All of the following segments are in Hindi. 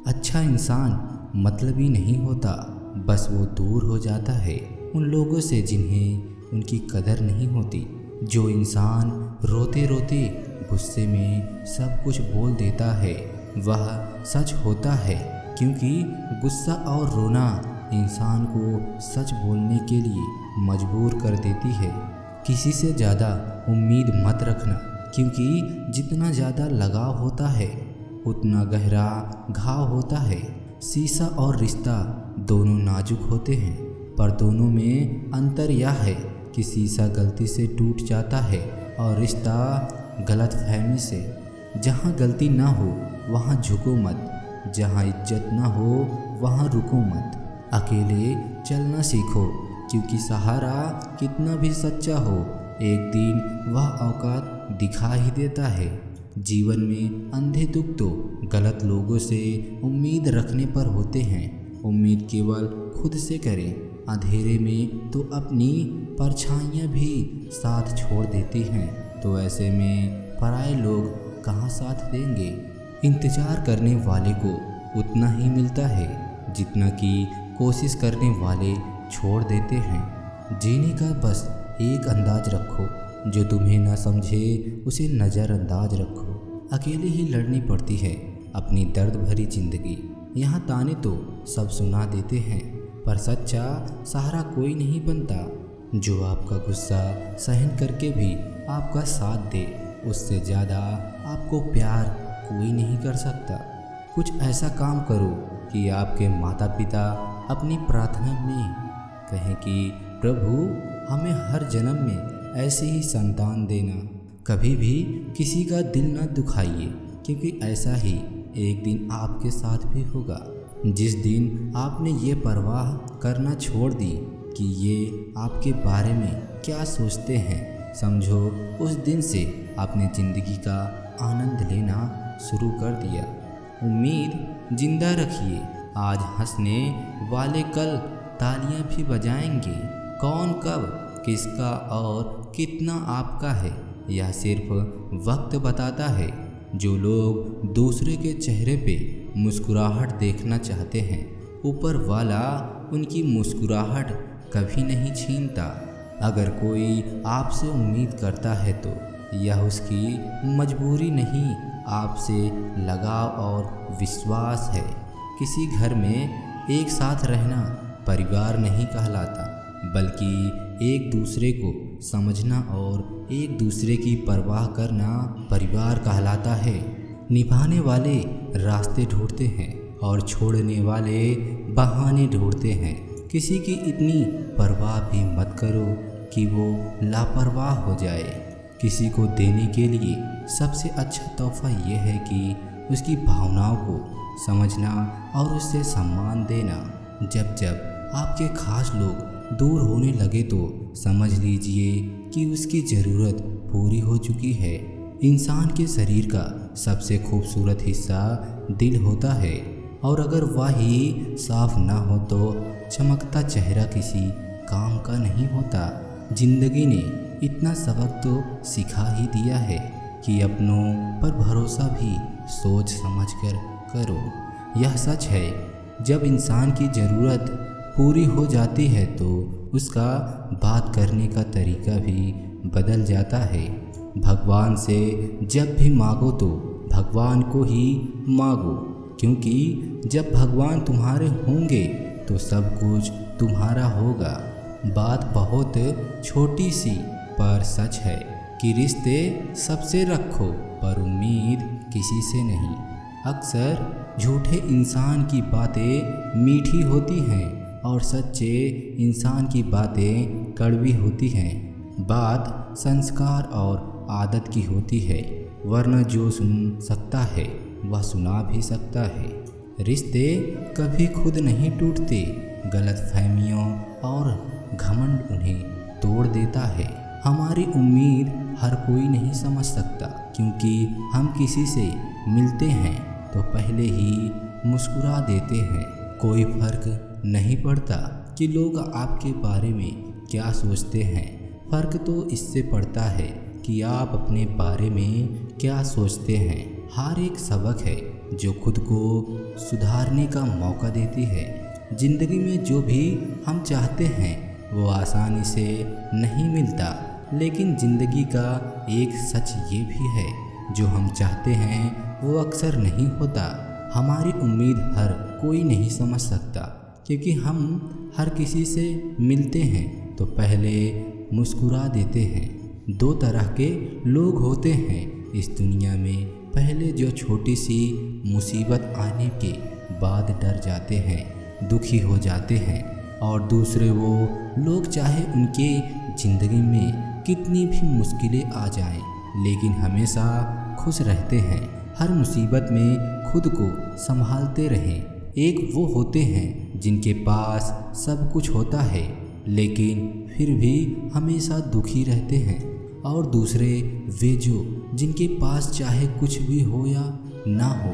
अच्छा इंसान मतलबी नहीं होता, बस वो दूर हो जाता है उन लोगों से जिन्हें उनकी कदर नहीं होती। जो इंसान रोते रोते गुस्से में सब कुछ बोल देता है वह सच होता है, क्योंकि गुस्सा और रोना इंसान को सच बोलने के लिए मजबूर कर देती है। किसी से ज़्यादा उम्मीद मत रखना, क्योंकि जितना ज़्यादा लगाव होता है उतना गहरा घाव होता है। शीशा और रिश्ता दोनों नाजुक होते हैं, पर दोनों में अंतर यह है कि शीशा गलती से टूट जाता है और रिश्ता गलतफहमी से। जहाँ गलती ना हो वहाँ झुको मत, जहाँ इज्जत ना हो वहाँ रुको मत। अकेले चलना सीखो, क्योंकि सहारा कितना भी सच्चा हो एक दिन वह औकात दिखा ही देता है। जीवन में अंधे दुख तो गलत लोगों से उम्मीद रखने पर होते हैं। उम्मीद केवल खुद से करें, अंधेरे में तो अपनी परछाइयाँ भी साथ छोड़ देती हैं, तो ऐसे में पराए लोग कहाँ साथ देंगे। इंतजार करने वाले को उतना ही मिलता है जितना कि कोशिश करने वाले छोड़ देते हैं। जीने का बस एक अंदाज रखो, जो तुम्हें ना समझे उसे नज़रअंदाज रखो। अकेले ही लड़नी पड़ती है अपनी दर्द भरी जिंदगी। यहाँ ताने तो सब सुना देते हैं, पर सच्चा सहारा कोई नहीं बनता। जो आपका गुस्सा सहन करके भी आपका साथ दे, उससे ज़्यादा आपको प्यार कोई नहीं कर सकता। कुछ ऐसा काम करो कि आपके माता पिता अपनी प्रार्थना में कहें कि प्रभु हमें हर जन्म में ऐसे ही संतान देना। कभी भी किसी का दिल न दुखाइए, क्योंकि ऐसा ही एक दिन आपके साथ भी होगा। जिस दिन आपने ये परवाह करना छोड़ दी कि ये आपके बारे में क्या सोचते हैं, समझो उस दिन से आपने ज़िंदगी का आनंद लेना शुरू कर दिया। उम्मीद जिंदा रखिए, आज हंसने वाले कल तालियां भी बजाएंगे। कौन कब किसका और कितना आपका है यह सिर्फ वक्त बताता है। जो लोग दूसरे के चेहरे पे मुस्कुराहट देखना चाहते हैं, ऊपर वाला उनकी मुस्कुराहट कभी नहीं छीनता। अगर कोई आपसे उम्मीद करता है तो यह उसकी मजबूरी नहीं, आपसे लगाव और विश्वास है। किसी घर में एक साथ रहना परिवार नहीं कहलाता, बल्कि एक दूसरे को समझना और एक दूसरे की परवाह करना परिवार कहलाता है। निभाने वाले रास्ते ढूंढते हैं और छोड़ने वाले बहाने ढूंढते हैं। किसी की इतनी परवाह भी मत करो कि वो लापरवाह हो जाए। किसी को देने के लिए सबसे अच्छा तोहफा यह है कि उसकी भावनाओं को समझना और उससे सम्मान देना। जब जब आपके खास लोग दूर होने लगे तो समझ लीजिए कि उसकी ज़रूरत पूरी हो चुकी है। इंसान के शरीर का सबसे खूबसूरत हिस्सा दिल होता है, और अगर वही साफ ना हो तो चमकता चेहरा किसी काम का नहीं होता। जिंदगी ने इतना सबक तो सिखा ही दिया है कि अपनों पर भरोसा भी सोच समझकर करो। यह सच है, जब इंसान की ज़रूरत पूरी हो जाती है तो उसका बात करने का तरीका भी बदल जाता है। भगवान से जब भी मांगो तो भगवान को ही मांगो, क्योंकि जब भगवान तुम्हारे होंगे तो सब कुछ तुम्हारा होगा। बात बहुत छोटी सी पर सच है कि रिश्ते सबसे रखो, पर उम्मीद किसी से नहीं। अक्सर झूठे इंसान की बातें मीठी होती हैं और सच्चे इंसान की बातें कड़वी होती हैं। बात संस्कार और आदत की होती है, वरना जो सुन सकता है वह सुना भी सकता है। रिश्ते कभी खुद नहीं टूटते, गलतफहमियों और घमंड उन्हें तोड़ देता है। हमारी उम्मीद हर कोई नहीं समझ सकता, क्योंकि हम किसी से मिलते हैं तो पहले ही मुस्कुरा देते हैं। कोई फर्क नहीं पड़ता कि लोग आपके बारे में क्या सोचते हैं, फ़र्क तो इससे पड़ता है कि आप अपने बारे में क्या सोचते हैं। हर एक सबक है जो खुद को सुधारने का मौका देती है। ज़िंदगी में जो भी हम चाहते हैं वो आसानी से नहीं मिलता, लेकिन ज़िंदगी का एक सच ये भी है, जो हम चाहते हैं वो अक्सर नहीं होता। हमारी उम्मीद हर कोई नहीं समझ सकता, क्योंकि हम हर किसी से मिलते हैं तो पहले मुस्कुरा देते हैं। दो तरह के लोग होते हैं इस दुनिया में, पहले जो छोटी सी मुसीबत आने के बाद डर जाते हैं, दुखी हो जाते हैं, और दूसरे वो लोग चाहे उनके ज़िंदगी में कितनी भी मुश्किलें आ जाएं, लेकिन हमेशा खुश रहते हैं, हर मुसीबत में खुद को संभालते रहें। एक वो होते हैं जिनके पास सब कुछ होता है लेकिन फिर भी हमेशा दुखी रहते हैं, और दूसरे वे जो जिनके पास चाहे कुछ भी हो या ना हो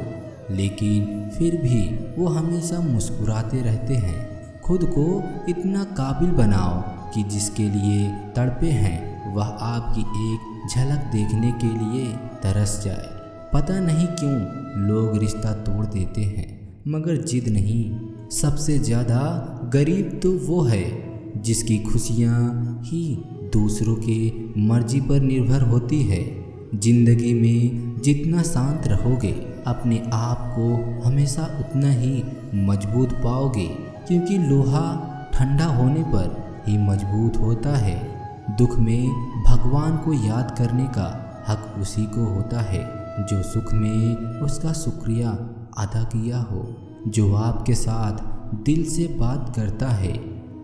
लेकिन फिर भी वो हमेशा मुस्कुराते रहते हैं। खुद को इतना काबिल बनाओ कि जिसके लिए तड़पे हैं वह आपकी एक झलक देखने के लिए तरस जाए। पता नहीं क्यों लोग रिश्ता तोड़ देते हैं, मगर जिद नहीं। सबसे ज़्यादा गरीब तो वो है जिसकी खुशियाँ ही दूसरों के मर्जी पर निर्भर होती है। ज़िंदगी में जितना शांत रहोगे अपने आप को हमेशा उतना ही मजबूत पाओगे, क्योंकि लोहा ठंडा होने पर ही मजबूत होता है। दुख में भगवान को याद करने का हक उसी को होता है जो सुख में उसका शुक्रिया अदा किया हो। जो आपके साथ दिल से बात करता है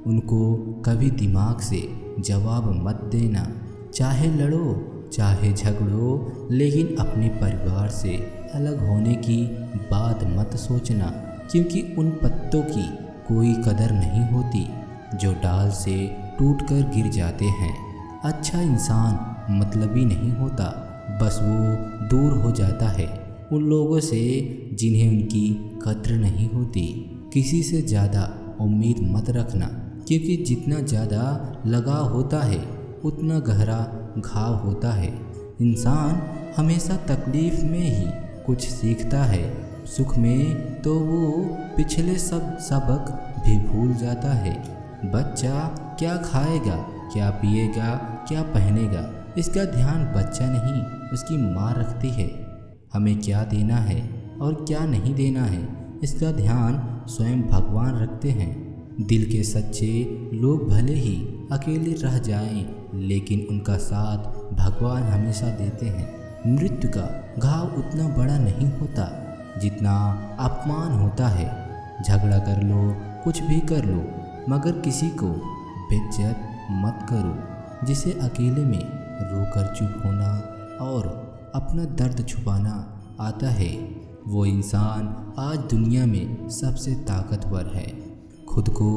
उनको कभी दिमाग से जवाब मत देना। चाहे लड़ो चाहे झगड़ो, लेकिन अपने परिवार से अलग होने की बात मत सोचना, क्योंकि उन पत्तों की कोई कदर नहीं होती जो डाल से टूटकर गिर जाते हैं। अच्छा इंसान मतलबी नहीं होता, बस वो दूर हो जाता है उन लोगों से जिन्हें उनकी कद्र नहीं होती। किसी से ज़्यादा उम्मीद मत रखना, क्योंकि जितना ज़्यादा लगाव होता है उतना गहरा घाव होता है। इंसान हमेशा तकलीफ़ में ही कुछ सीखता है, सुख में तो वो पिछले सब सबक भी भूल जाता है। बच्चा क्या खाएगा, क्या पिएगा, क्या पहनेगा, इसका ध्यान बच्चा नहीं उसकी माँ रखती है। हमें क्या देना है और क्या नहीं देना है इसका ध्यान स्वयं भगवान रखते हैं। दिल के सच्चे लोग भले ही अकेले रह जाएं, लेकिन उनका साथ भगवान हमेशा देते हैं। मृत्यु का घाव उतना बड़ा नहीं होता जितना अपमान होता है। झगड़ा कर लो, कुछ भी कर लो, मगर किसी को बेइज्जत मत करो। जिसे अकेले में रोकर चुप होना और अपना दर्द छुपाना आता है, वो इंसान आज दुनिया में सबसे ताकतवर है। खुद को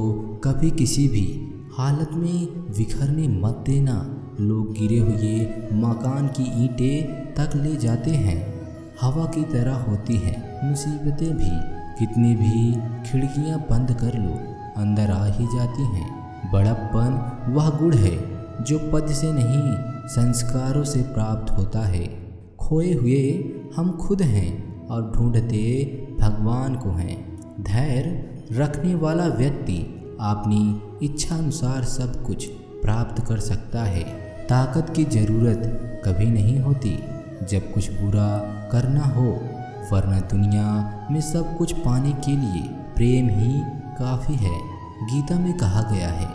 कभी किसी भी हालत में बिखरने मत देना। लोग गिरे हुए मकान की ईंटें तक ले जाते हैं, हवा की तरह होती हैं मुसीबतें भी। कितनी भी खिड़कियां बंद कर लो, अंदर आ ही जाती हैं। बड़प्पन वह गुण है जो पद से नहीं संस्कारों से प्राप्त होता है। खोए हुए हम खुद हैं और ढूंढते भगवान को हैं। धैर्य रखने वाला व्यक्ति अपनी इच्छा अनुसार सब कुछ प्राप्त कर सकता है। ताकत की ज़रूरत कभी नहीं होती जब कुछ बुरा करना हो, वरना दुनिया में सब कुछ पाने के लिए प्रेम ही काफ़ी है। गीता में कहा गया है,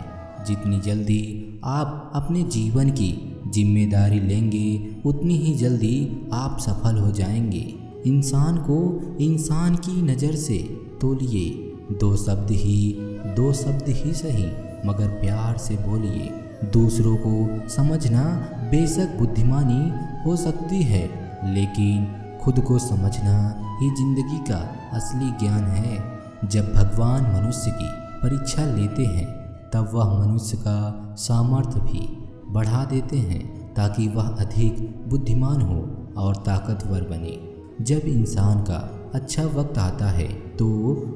जितनी जल्दी आप अपने जीवन की जिम्मेदारी लेंगे उतनी ही जल्दी आप सफल हो जाएंगे। इंसान को इंसान की नज़र से तोलिए। दो शब्द ही सही, मगर प्यार से बोलिए। दूसरों को समझना बेशक बुद्धिमानी हो सकती है, लेकिन खुद को समझना ही जिंदगी का असली ज्ञान है। जब भगवान मनुष्य की परीक्षा लेते हैं तब वह मनुष्य का सामर्थ्य भी बढ़ा देते हैं, ताकि वह अधिक बुद्धिमान हो और ताकतवर बने। जब इंसान का अच्छा वक्त आता है तो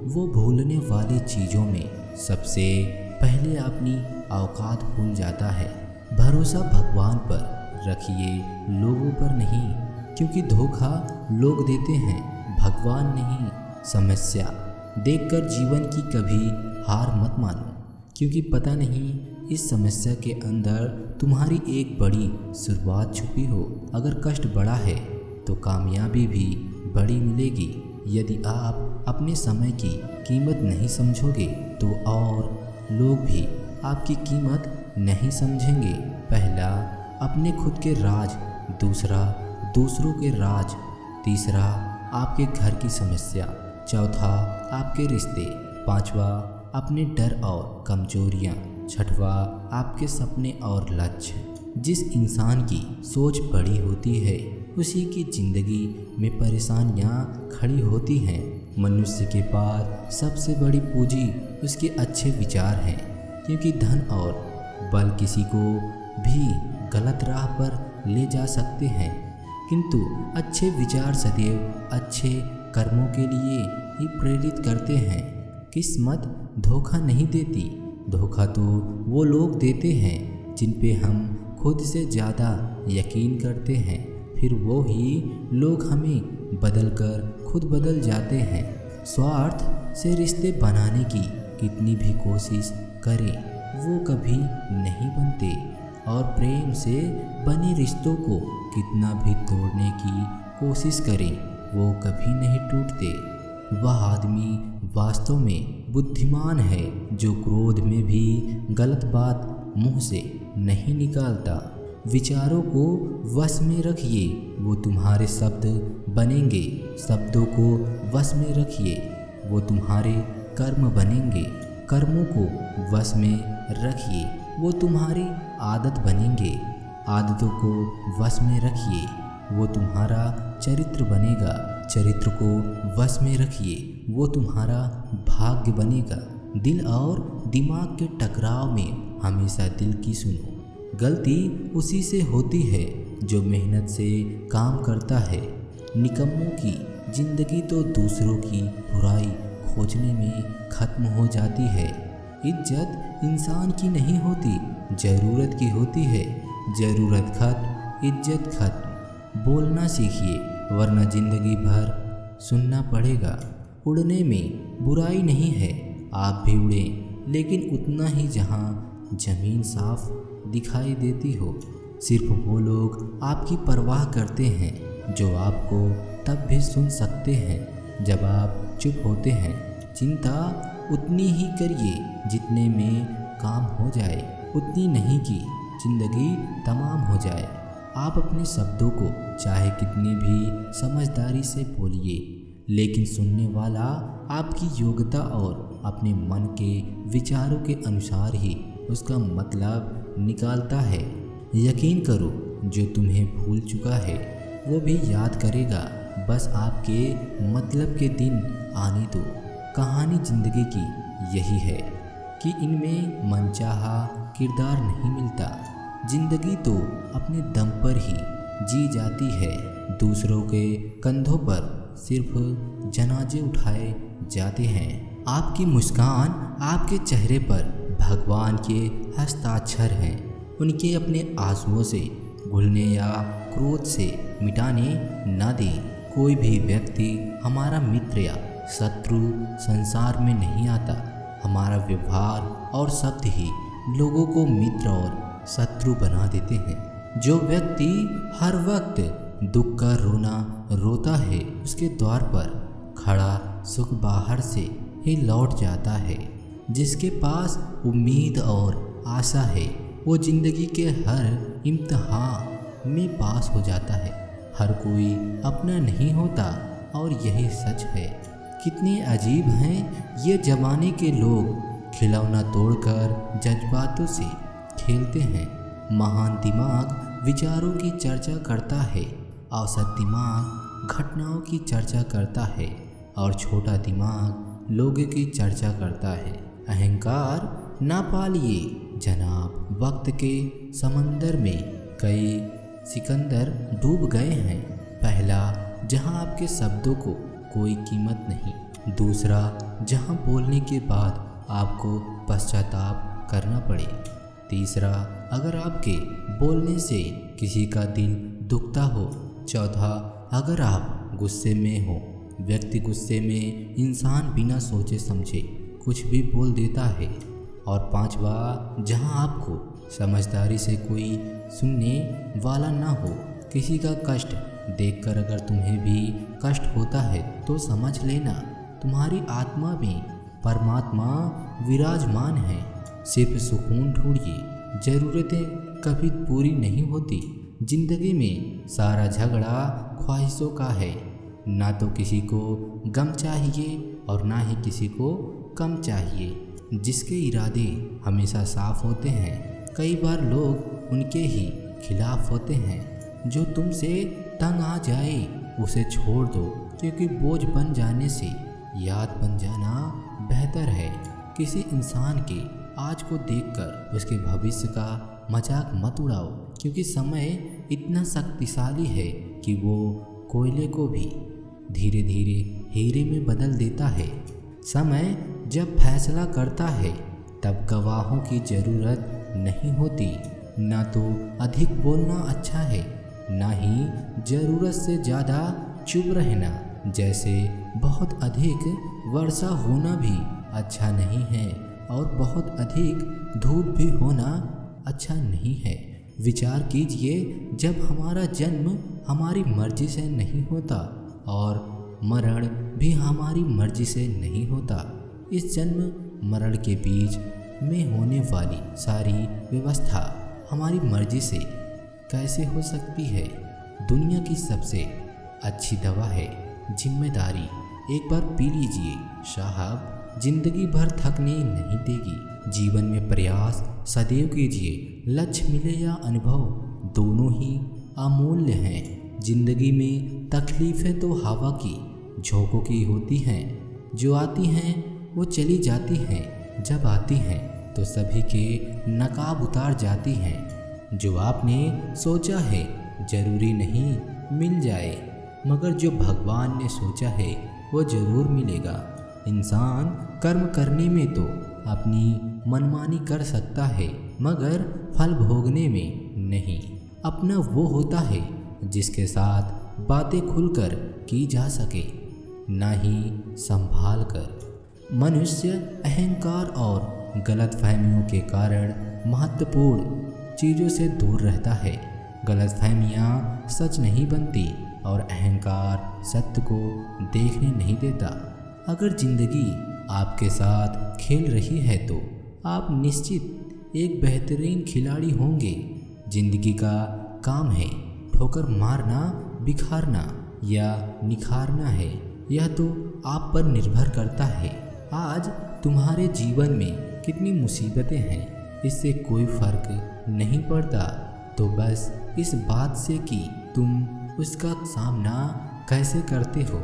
वो भूलने वाली चीज़ों में सबसे पहले अपनी औकात भूल जाता है। भरोसा भगवान पर रखिए, लोगों पर नहीं, क्योंकि धोखा लोग देते हैं, भगवान नहीं। समस्या देखकर जीवन की कभी हार मत मानो, क्योंकि पता नहीं इस समस्या के अंदर तुम्हारी एक बड़ी शुरुआत छुपी हो। अगर कष्ट बड़ा है तो कामयाबी भी बड़ी मिलेगी। यदि आप अपने समय की कीमत नहीं समझोगे तो और लोग भी आपकी कीमत नहीं समझेंगे। पहला, अपने खुद के राज। दूसरा, दूसरों के राज। तीसरा, आपके घर की समस्या। चौथा, आपके रिश्ते। पांचवा, अपने डर और कमजोरियाँ। छठवा, आपके सपने और लक्ष्य। जिस इंसान की सोच बड़ी होती है उसी की जिंदगी में परेशानियाँ खड़ी होती हैं। मनुष्य के पास सबसे बड़ी पूंजी उसके अच्छे विचार हैं, क्योंकि धन और बल किसी को भी गलत राह पर ले जा सकते हैं, किंतु अच्छे विचार सदैव अच्छे कर्मों के लिए ही प्रेरित करते हैं। किस्मत धोखा नहीं देती। धोखा तो वो लोग देते हैं जिन पे हम खुद से ज़्यादा यकीन करते हैं। फिर वो ही लोग हमें बदलकर खुद बदल जाते हैं। स्वार्थ से रिश्ते बनाने की कितनी भी कोशिश करें वो कभी नहीं बनते, और प्रेम से बने रिश्तों को कितना भी तोड़ने की कोशिश करें वो कभी नहीं टूटते। वह आदमी वास्तव में बुद्धिमान है जो क्रोध में भी गलत बात मुंह से नहीं निकालता। विचारों को वश में रखिए, वो तुम्हारे शब्द बनेंगे। शब्दों को वश में रखिए, वो तुम्हारे कर्म बनेंगे। कर्मों को वश में रखिए, वो तुम्हारी आदत बनेंगे। आदतों को वश में रखिए, वो तुम्हारा चरित्र बनेगा। चरित्र को वश में रखिए, वो तुम्हारा भाग्य बनेगा। दिल और दिमाग के टकराव में हमेशा दिल की सुनो। गलती उसी से होती है जो मेहनत से काम करता है। निकम्मों की जिंदगी तो दूसरों की बुराई खोजने में खत्म हो जाती है। इज्जत इंसान की नहीं होती, ज़रूरत की होती है। ज़रूरत खत्म, इज्जत खत्म। बोलना सीखिए, वरना ज़िंदगी भर सुनना पड़ेगा। उड़ने में बुराई नहीं है, आप भी उड़ें, लेकिन उतना ही जहाँ ज़मीन साफ दिखाई देती हो। सिर्फ वो लोग आपकी परवाह करते हैं जो आपको तब भी सुन सकते हैं जब आप चुप होते हैं। चिंता उतनी ही करिए जितने में काम हो जाए, उतनी नहीं कि जिंदगी तमाम हो जाए। आप अपने शब्दों को चाहे कितनी भी समझदारी से बोलिए, लेकिन सुनने वाला आपकी योग्यता और अपने मन के विचारों के अनुसार ही उसका मतलब निकालता है। यकीन करो, जो तुम्हें भूल चुका है वो भी याद करेगा। बस आपके मतलब के दिन आने दो। कहानी जिंदगी की यही है कि इनमें मनचाहा किरदार नहीं मिलता। जिंदगी तो अपने दम पर ही जी जाती है। दूसरों के कंधों पर सिर्फ जनाजे उठाए जाते हैं। आपकी मुस्कान आपके चेहरे पर भगवान के हस्ताक्षर हैं। उनके अपने आंसुओं से घुलने या क्रोध से मिटाने न दें। कोई भी व्यक्ति हमारा मित्र या शत्रु संसार में नहीं आता। हमारा व्यवहार और शब्द ही लोगों को मित्र और शत्रु बना देते हैं। जो व्यक्ति हर वक्त दुख का रोना रोता है, उसके द्वार पर खड़ा सुख बाहर से ही लौट जाता है। जिसके पास उम्मीद और आशा है वो जिंदगी के हर इम्तिहान में पास हो जाता है। हर कोई अपना नहीं होता और यही सच है। कितने अजीब हैं ये ज़माने के लोग, खिलौना तोड़कर जज्बातों से खेलते हैं। महान दिमाग विचारों की चर्चा करता है, औसत दिमाग घटनाओं की चर्चा करता है और छोटा दिमाग लोगों की चर्चा करता है। अहंकार ना पालिए जनाब, वक्त के समंदर में कई सिकंदर डूब गए हैं। पहला, जहां आपके शब्दों को कोई कीमत नहीं। दूसरा, जहां बोलने के बाद आपको पश्चाताप करना पड़े। तीसरा, अगर आपके बोलने से किसी का दिल दुखता हो। चौथा, अगर आप गुस्से में हो व्यक्ति गुस्से में इंसान बिना सोचे समझे कुछ भी बोल देता है। और पांचवा, जहां आपको समझदारी से कोई सुनने वाला ना हो। किसी का कष्ट देखकर अगर तुम्हें भी कष्ट होता है तो समझ लेना तुम्हारी आत्मा में परमात्मा विराजमान है। सिर्फ सुकून ढूंढिए, ज़रूरतें कभी पूरी नहीं होती। जिंदगी में सारा झगड़ा ख्वाहिशों का है। ना तो किसी को गम चाहिए और ना ही किसी को कम चाहिए। जिसके इरादे हमेशा साफ होते हैं, कई बार लोग उनके ही खिलाफ होते हैं। जो तुमसे तंग आ जाए उसे छोड़ दो, क्योंकि बोझ बन जाने से याद बन जाना बेहतर है। किसी इंसान के आज को देखकर उसके भविष्य का मजाक मत उड़ाओ, क्योंकि समय इतना शक्तिशाली है कि वो कोयले को भी धीरे धीरे हीरे में बदल देता है। समय जब फैसला करता है तब गवाहों की ज़रूरत नहीं होती। ना तो अधिक बोलना अच्छा है, ना ही ज़रूरत से ज़्यादा चुप रहना। जैसे बहुत अधिक वर्षा होना भी अच्छा नहीं है और बहुत अधिक धूप भी होना अच्छा नहीं है। विचार कीजिए, जब हमारा जन्म हमारी मर्जी से नहीं होता और मरण भी हमारी मर्जी से नहीं होता, इस जन्म मरण के बीच में होने वाली सारी व्यवस्था हमारी मर्जी से कैसे हो सकती है। दुनिया की सबसे अच्छी दवा है जिम्मेदारी। एक बार पी लीजिए साहब, जिंदगी भर थकने नहीं देगी। जीवन में प्रयास सदैव कीजिए, लक्ष्य मिले या अनुभव दोनों ही अमूल्य हैं। जिंदगी में तकलीफ़ें तो हवा की झोंकों की होती हैं, जो आती हैं वो चली जाती हैं। जब आती हैं तो सभी के नकाब उतार जाती हैं। जो आपने सोचा है ज़रूरी नहीं मिल जाए, मगर जो भगवान ने सोचा है वो ज़रूर मिलेगा। इंसान कर्म करने में तो अपनी मनमानी कर सकता है, मगर फल भोगने में नहीं। अपना वो होता है जिसके साथ बातें खुलकर की जा सके, ना ही संभाल कर। मनुष्य अहंकार और गलतफहमियों के कारण महत्वपूर्ण चीज़ों से दूर रहता है। गलतफहमियाँ सच नहीं बनती और अहंकार सत्य को देखने नहीं देता। अगर ज़िंदगी आपके साथ खेल रही है तो आप निश्चित एक बेहतरीन खिलाड़ी होंगे। ज़िंदगी का काम है ठोकर मारना, बिखारना या निखारना है, यह तो आप पर निर्भर करता है। आज तुम्हारे जीवन में कितनी मुसीबतें हैं, इससे कोई फर्क नहीं पड़ता। तो बस इस बात से कि तुम उसका सामना कैसे करते हो।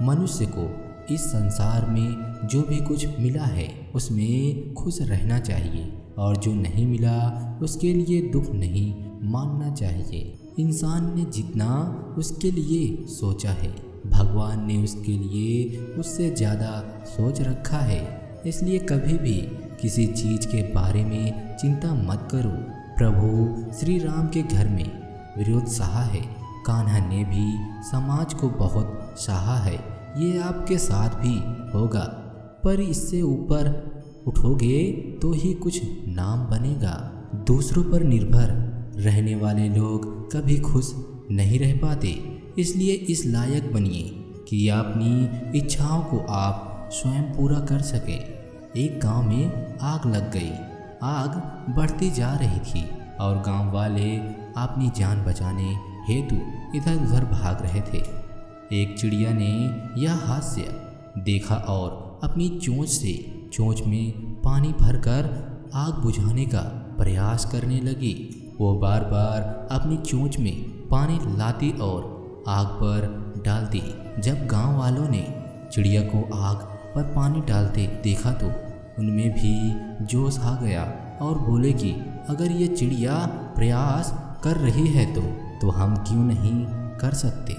मनुष्य को इस संसार में जो भी कुछ मिला है उसमें खुश रहना चाहिए, और जो नहीं मिला उसके लिए दुख नहीं मानना चाहिए। इंसान ने जितना उसके लिए सोचा है, भगवान ने उसके लिए उससे ज़्यादा सोच रखा है। इसलिए कभी भी किसी चीज़ के बारे में चिंता मत करो। प्रभु श्री राम के घर में विरोध सहा है, कान्हा ने भी समाज को बहुत सहा है। ये आपके साथ भी होगा, पर इससे ऊपर उठोगे तो ही कुछ नाम बनेगा। दूसरों पर निर्भर रहने वाले लोग कभी खुश नहीं रह पाते। इसलिए इस लायक बनिए कि अपनी इच्छाओं को आप स्वयं पूरा कर सके। एक गांव में आग लग गई। आग बढ़ती जा रही थी और गांव वाले अपनी जान बचाने हेतु इधर उधर भाग रहे थे। एक चिड़िया ने यह हादसा देखा और अपनी चोंच से चोंच में पानी भरकर आग बुझाने का प्रयास करने लगी। वो बार बार अपनी चोंच में पानी लाती और आग पर डालती। जब गांव वालों ने चिड़िया को आग पर पानी डालते देखा तो उनमें भी जोश आ गया और बोले कि अगर ये चिड़िया प्रयास कर रही है तो हम क्यों नहीं कर सकते।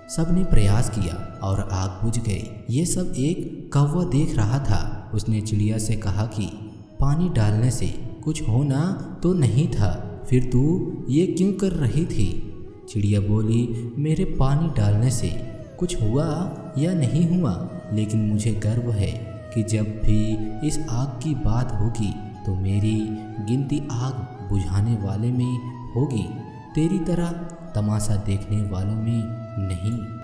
सबने प्रयास किया और आग बुझ गई। ये सब एक कौवा देख रहा था। उसने चिड़िया से कहा कि पानी डालने से कुछ होना तो नहीं था, फिर तू ये क्यों कर रही थी। चिड़िया बोली, मेरे पानी डालने से कुछ हुआ या नहीं हुआ, लेकिन मुझे गर्व है कि जब भी इस आग की बात होगी तो मेरी गिनती आग बुझाने वाले में होगी, तेरी तरह तमाशा देखने वालों में नहीं।